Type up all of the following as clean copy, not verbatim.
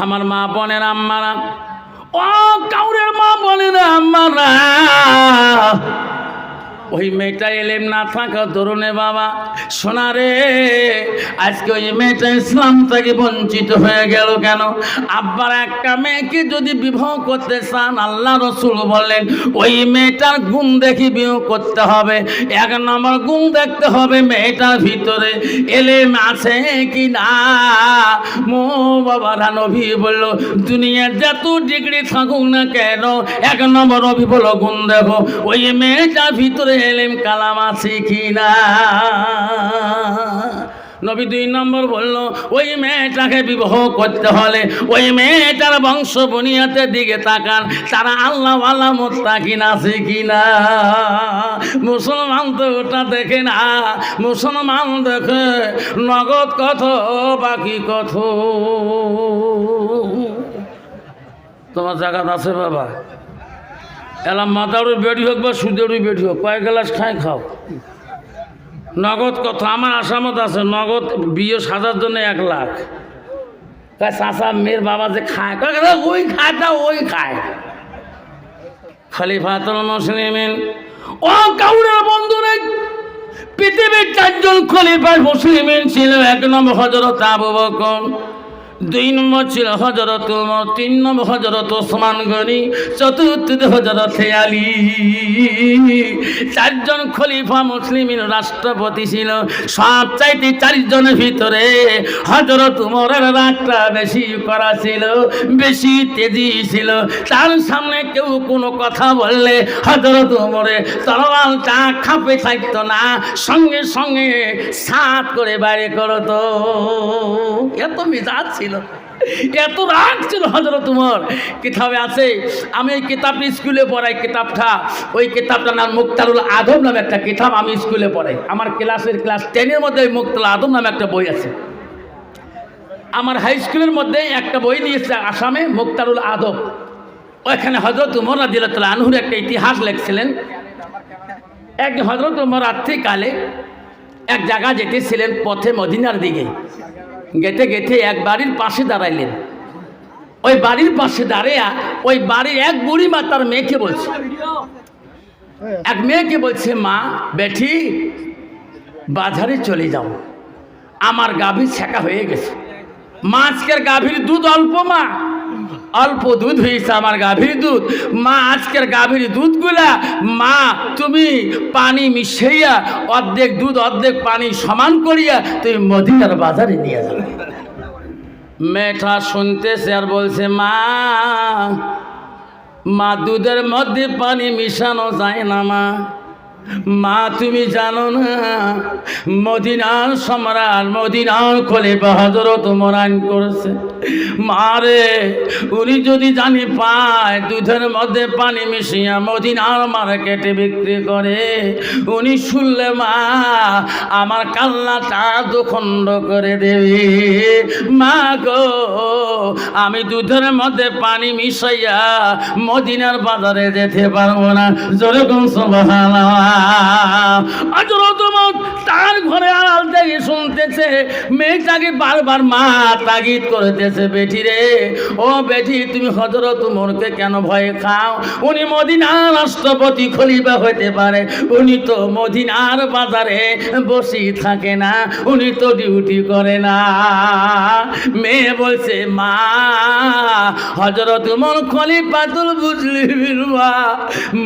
আমার মা বোনের আম্মারা, ও কাউরের মা বোনের আম্মারা, ওই মেয়েটা এলেম না থাকা তরুণে বাবা শোনা রে, আজকে ওই মেয়েটা ইসলাম থেকে বঞ্চিত হয়ে গেল কেন? আব্বার একটা মেয়েকে যদি বিবাহ করতে চান, আল্লাহ রসুল বললেন ওই মেয়েটার গুণ দেখি বিবাহ করতে হবে। এক নম্বর গুণ দেখতে হবে মেয়েটার ভিতরে এলেম আছে কি না। মো বাবারা নবী বলল দুনিয়ার যত ডিগ্রি থাকুক না কেন, এক নম্বর নবী বলল গুণ দেখো ওই মেয়েটার ভিতরে এলেম কালাম আছে কি না। নবী দুই নম্বর বলল ওই মেয়েটাকে বিবাহ করতে হলে ওই মেয়েটার বংশ বুনিয়াদের দিকে তাকান, তারা আল্লাহ ওয়ালা মুত্তাকিন আছে কিনা। মুসলমান তো ওটা দেখে না, মুসলমান দেখে নগদ কত বাকি কত। তোমার জায়গা আছে বাবা, এলাম মাথারও বেড়ি হোক বা সুদেরই বেড়ি হোক, কয়েক গ্লাস খাও। নগদ কথা আমার আসামত আছে, নগদ বিয়ে সাজার জন্য 1 লাখ। চাষা মেয়ের বাবা যে খায়, ওই খায় তা ওই খায়। খলিফাতুল মুসলিমিন, ও কাউরের বন্ধুরে, পৃথিবীর 4 জন খলিফা মুসলিমিন ছিল। 1 নম্বর হযরত আবু বকর, 2 নম্বর ছিল হযরত ওমর, 3 নম্বর হযরত ওসমান গনি, 4র্থ হযরত আলী। 4 জন খলিফা মুসলিমিন রাষ্ট্রপতি ছিল। সব চাইতে 4 জনের ভিতরে হযরত ওমরের রাগটা বেশি করা ছিল, বেশি তেজি ছিল। তার সামনে কেউ কোনো কথা বললে হযরত ওমরে তরবারটা খাপে থাকতো না, সঙ্গে সঙ্গে সাত করে বাইরে করতো। এত মেজাজ ছিল, এত রাগ ছিল হযরত ওমর। কিতাবে আছে, আমি এই কিতাবটি স্কুলে পড়াই, কিতাবটা ওই কিতাবটার নাম মুক্তারুল আদব নামে একটা কিতাব, আমি স্কুলে পড়াই। আমার ক্লাস 10-এর মধ্যে ওই মুক্তারুল আদব নামে একটা বই আছে। আমার হাই স্কুলের মধ্যে একটা বই নিয়েছে আসামে, মুক্তারুল আদব। ওইখানে হযরত ওমর রাদিয়াল্লাহু আনহুর একটা ইতিহাস লিখছিলেন। এক হযরত ওমর রাত্রিকালে এক জায়গা যেতেছিলেন, পথে মদিনার দিকে গেতে গেতে এক বাড়ির পাশে দাঁড়াইলেন। ওই বাড়ির পাশে দাঁড়িয়ে ওই বাড়ির এক বুড়ি মা তার মেয়েকে বলছে, এক মেয়েকে বলছে, মা বেটি বাজারে চলে যাও, আমার গাভী ছেঁকা হয়ে গেছে। মা আজকের গাভীর দুধ অল্প, মা অল্প দুধ হয়েছে আমার গাভীর দুধ। মা আজকের গাভীর দুধগুলা মা তুমি পানি মিশাইয়া অর্ধেক দুধ অর্ধেক পানি সমান করিয়া তুমি মদিনার বাজারে নিয়ে যাবে। মেয়েটা শুনতেছে আর বলছে, মা মা দুধের মধ্যে পানি মিশানো যায় না। মা তুমি জানো না মদিনার সম্রাট, মদিনার খলিফা হযরত ওমর আইন করেছে। মারে উনি যদি জানি পায় দুধের মধ্যে পানি মিশিয়ে মদিনার মার্কেটে বিক্রি করে, উনি শুনলে মা আমার কান্নাটা দুখণ্ড করে দেবে। মা গো আমি দুধের মধ্যে পানি মিশাইয়া মদিনার বাজারে যেতে পারবো না। যেরকম সুবহানাল্লাহ। হযরত ওমর তার ঘরে আড়াল থেকে শুনতেছে, মেয়েটাকে বারবার মা তাগিদ করতেছে, বেটি রে ও বেটি তুমি হযরত ওমরকে কেন ভয় খাও? উনি মদিনার রাষ্ট্রপতি খলিফা হতে পারে, উনি তো মদিনার বাজারে বসে থাকে না, উনি তো ডিউটি করে না। মেয়ে বলছে, মা হযরত ওমর খলিফাতুল মুসলিমিন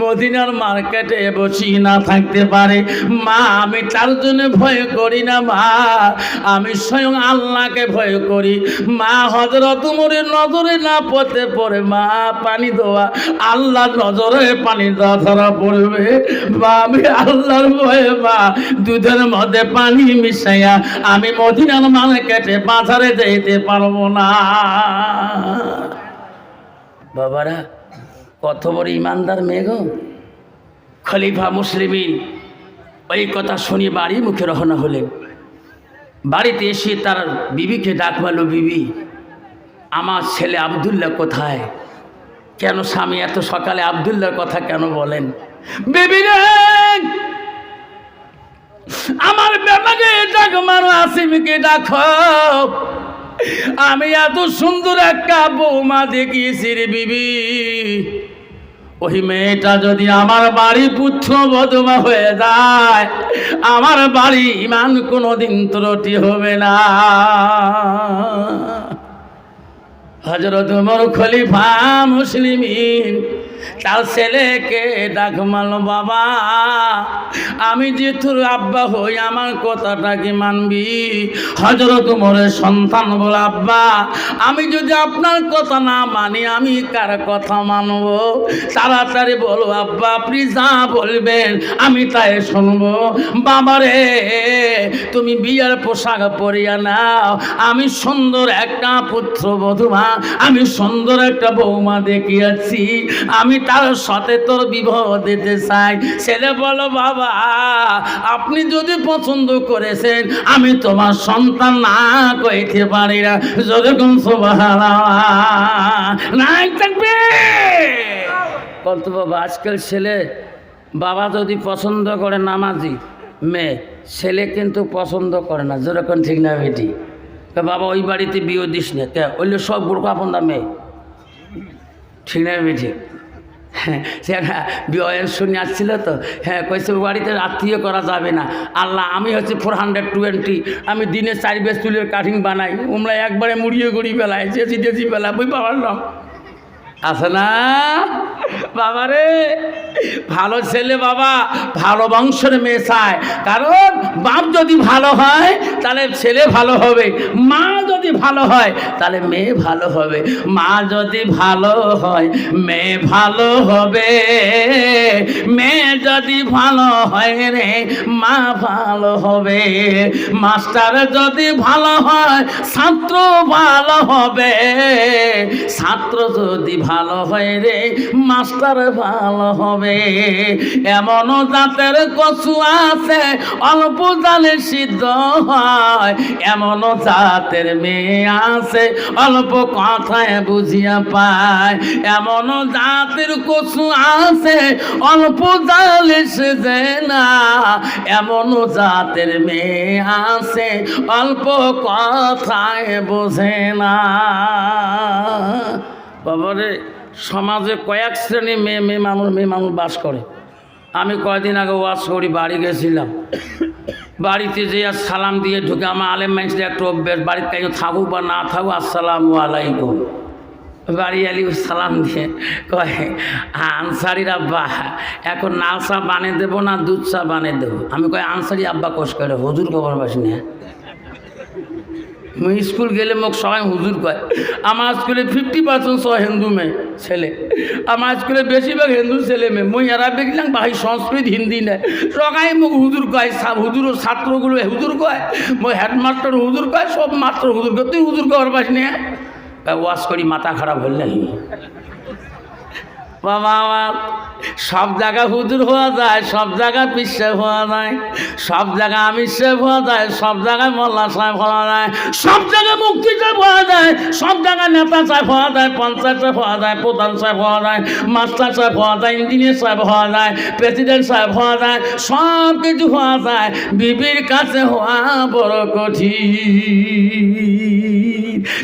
মদিনার মার্কেটে বসি না থাকতে পারে। মা আমি তার জন্য ভয় করি না, মা আমি স্বয়ং আল্লাহকে ভয় করি। মা হযরত ওমরের নজরে না পড়তে পড়ে মা পানি দেওয়া আল্লাহর নজরে পানি দেওয়া ধরা পড়বে। মা আমি আল্লাহর ভয়ে মা দুধের মধ্যে পানি মিশাইয়া আমি মদিনার মার্কেটে বাজারে যেতে পারবো না। বাবারা কত বড় ইমানদার মেয়ে গো। খলিফা মুসলিমিন ওই কথা শুনে বাড়ি মুখে রওনা হলেন। বাড়িতে এসে তার বিবিকে ডাক মারল, বিবি আমার ছেলে আব্দুল্লাহ কোথায়? কেন স্বামী এত সকালে আব্দুল্লাহর কথা কেন বলেন? বিবি রে আমার বেটাকে ডাক মারো, আসিমকে ডাকো। আমি এত সুন্দর একটা বৌমা দেখিয়েছি রে বিবি, ওই মেয়েটা যদি আমার বাড়ি পুত্র বধূমা হয়ে যায়, আমার বাড়ি ইমান কোনোদিন ত্রুটি হবে না। হযরত ওমর খলিফা মুসলিমিন তার ছেলেকে ডাক মারল, বাবা আমি যে তোর আব্বা হই, আমার কথাটা কি মানবি? হযরত ওমরের সন্তান বলে, আব্বা আমি যদি আপনার কথা না মানি আমি কার কথা মানব? তাড়াতাড়ি বলো আব্বা, আপনি যা বলবেন আমি তাই শুনবো। বাবারে তুমি বিয়ের পোশাক পরিয়া নাও, আমি সুন্দর একটা পুত্র বধূমা, আমি সুন্দর একটা বৌমা দেখিয়াছি, আমি তার সাথে তোর বিবাহ দিতে চাই। ছেলে বলো, বাবা আপনি যদি পছন্দ করেছেন আমি তোমার সন্তান না কইতে পারি না। যতক্ষণ সুবহানাল্লাহ নাই থাকবে কত বাবা। আজকাল ছেলে বাবা যদি পছন্দ করে নামাজি মেয়ে, ছেলে কিন্তু পছন্দ করে না। যেরকম ঠিক না বেটি, বাবা ওই বাড়িতে বিয়ে দিস না, কে ওইলে সব বুড়কা পন্দা মেয়ে, ঠিক না বেটি? হ্যাঁ সে বিয়ের শুনে আসছিল তো, হ্যাঁ কইছে বাড়িতে আত্মীয় করা যাবে না। আল্লাহ আমি হচ্ছে 420, আমি দিনে 4 বেশ চুলের কাটিং বানাই, ওমরা একবারে মুড়িয়ে গড়ি বেলায় চেঁচি টেচি বেলা বই বাবার নাম আছে না। বাবারে ভালো ছেলে বাবা ভালো বংশের মেয়ে চায়, কারণ বাপ যদি ভালো হয় তাহলে ছেলে ভালো হবে, মা যদি ভালো হয় তাহলে মেয়ে ভালো হবে, মা যদি ভালো হয় মেয়ে ভালো হবে, মেয়ে যদি ভালো হয় রে মা ভালো হবে, মাস্টার যদি ভালো হয় ছাত্র ভালো হবে, ছাত্র যদি ভালো হয় রে মাস্টার ভালো হবে। এমনও জাতের কচু আছে অল্প জালে সিদ্ধ হয়, এমনও জাতের মেয়ে আছে অল্প কথায় বুঝিয়া পায়, এমনও জাতের কচু আছে অল্প জালে সেজে না, এমনও জাতের মেয়ে আছে অল্প কথায় বোঝে না। বাবারে সমাজে কয়েক শ্রেণী মেয়ে মানুষ বাস করে। আমি কয়েকদিন আগে ওয়াজ করি, বাড়ি গেছিলাম, বাড়িতে যে আর সালাম দিয়ে ঢুকে আমার আলেম মানুষদের একটা অভ্যাস, বাড়িতে কেউ থাকুক বা না থাকুক আসসালামু আলাইকুম, বাড়ি আলি সালাম দিয়ে কয় আনসারির আব্বা এখন লাল চা বানিয়ে দেবো না দুধ চা বানিয়ে দেবো? আমি কয় আনসারি আব্বা কোষ করে হুজুর খবর পাস না। মুই স্কুল গেলে মোক সবাই হুজুর কয়। আমার স্কুলে 50% সব হিন্দু মেয়ে ছেলে, আমার স্কুলে বেশিরভাগ হিন্দু ছেলে মেয়ে। মুই এরা দেখলাম ভাই সংস্কৃত হিন্দি নেয়, সবাই মোক হুজুর কয়, হুজুর ছাত্রগুলো হুজুর কয়, মই হেডমাস্টার হুজুর কয়, সব মাস্টার হুজুর কয়। তুই হুজুর খবর পাস না? ওয়াজ করি মাথা খারাপ হল নাই বাবা। আমার সব জায়গা হুজুর হওয়া যায়, সব জায়গায় পীর সাহেব হওয়া যায়, সব জায়গায় আমির সাহেব হওয়া যায়, সব জায়গায় মোল্লা সাহেব হওয়া যায়, সব জায়গায় মুক্তি সাহেব হওয়া যায়, সব জায়গায় নেতা সাহেব হওয়া যায়, পঞ্চায়েত সাহেব হওয়া যায়, প্রধান সাহেব হওয়া যায়, মাস্টার সাহেব হওয়া যায়, ইঞ্জিনিয়ার সাহেব হওয়া যায়, প্রেসিডেন্ট সাহেব হওয়া যায়, সব কিছু হওয়া যায়। বিবির কাছে হওয়া বড় কঠিন।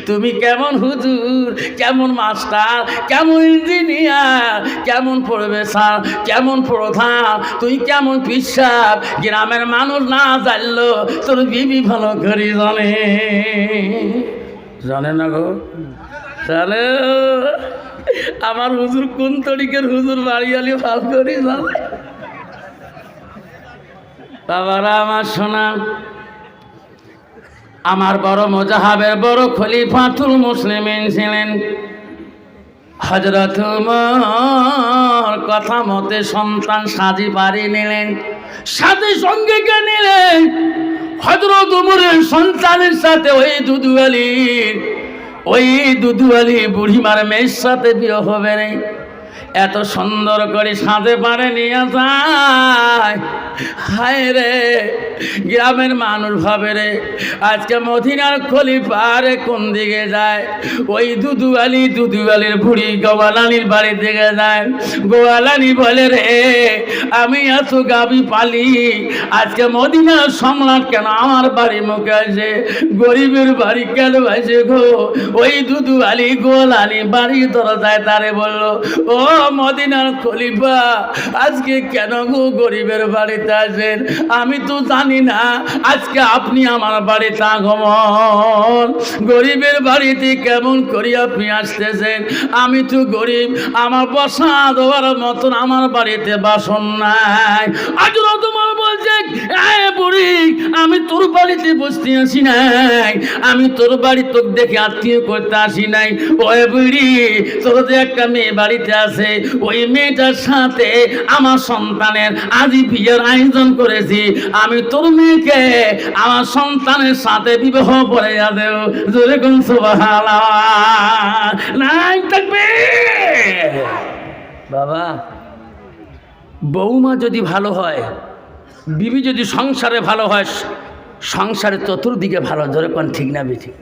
তুমি কেমন হুজুর, কেমন মাস্টার, কেমন ইঞ্জিনিয়ার, কেমন প্রফেসর, কেমন প্রধান, তুই কেমন পীর সাহেব, গ্রামের মানুষ না জানলো তোর বিবি ভালো করে জানে না গো, জানে আমার হুজুর কোন তরিকের হুজুর বাড়ি আলি ভালো করে জানে। বাবারা আমার শোনা, আমার বড় মুজাহাবের বড় খলিফাতুল মুসলিমিন ছিলেন হযরত ওমর। কথা মতে সন্তান সাজি বাড়ি নিলেন, সাথে সঙ্গীকে নিলেন। হযরত ওমরের সন্তানের সাথে ওই দুদুয়ালি বুড়িমার মেয়ের সাথে বিয়ে হবে রে। এত সুন্দর করে সাজে পারে নিয়ে যায়। হায় রে গ্রামের মানুষ ভাবে রে আজকে মদিনার খলিফার কোন দিকে যায়? ওই দুদুয়ালির বুড়ি গোয়ালানির বাড়ি দিকে যায়। গোয়ালানি বলে রে আমি এত গাবি পালি, আজকে মদিনার সম্রাট কেন আমার বাড়ি মুখে আসে? গরিবের বাড়ি কেন আসে গো? ওই দুদুয়ালি গোয়ালানি বাড়ি দরজায় তারে বলল, ও মদিনার খলিফা আজকে কেন গো গরিবের বাড়িতে আসেন? আমি তো জানি না আজকে আপনি আমার বাড়িতে আগমন। গরিবের বাড়িতে কেমন করি আপনি আসতেছেন? আমি তো গরিব, আমার বসা দেওয়ার মতন আমার বাড়িতে বাসন নাই। আজ তোমার বলছে বুড়ি আমি তোর বাড়িতে বসতে আসি নাই, আমি তোর বাড়ি তোর দেখে আত্মীয় করতে আসি নাই। ওই বুড়ি তোর যে একটা মেয়ে বাড়িতে আছে, ওই মেয়েটার সাথে আমার সন্তানের আজই বিয়ের আয়োজন করেছি। আমি তোর মেয়েকে আমার সন্তানের সাথে বিবাহ পড়ে দেব। জোরে কোন সুবহানাল্লাহ নাই থাকবে। বাবা বৌমা যদি ভালো হয়, বিবি যদি সংসারে ভালো হয়, সংসারে চতুর্দিকে ভালো। জোরে কোন ঠিক না বেঠিক?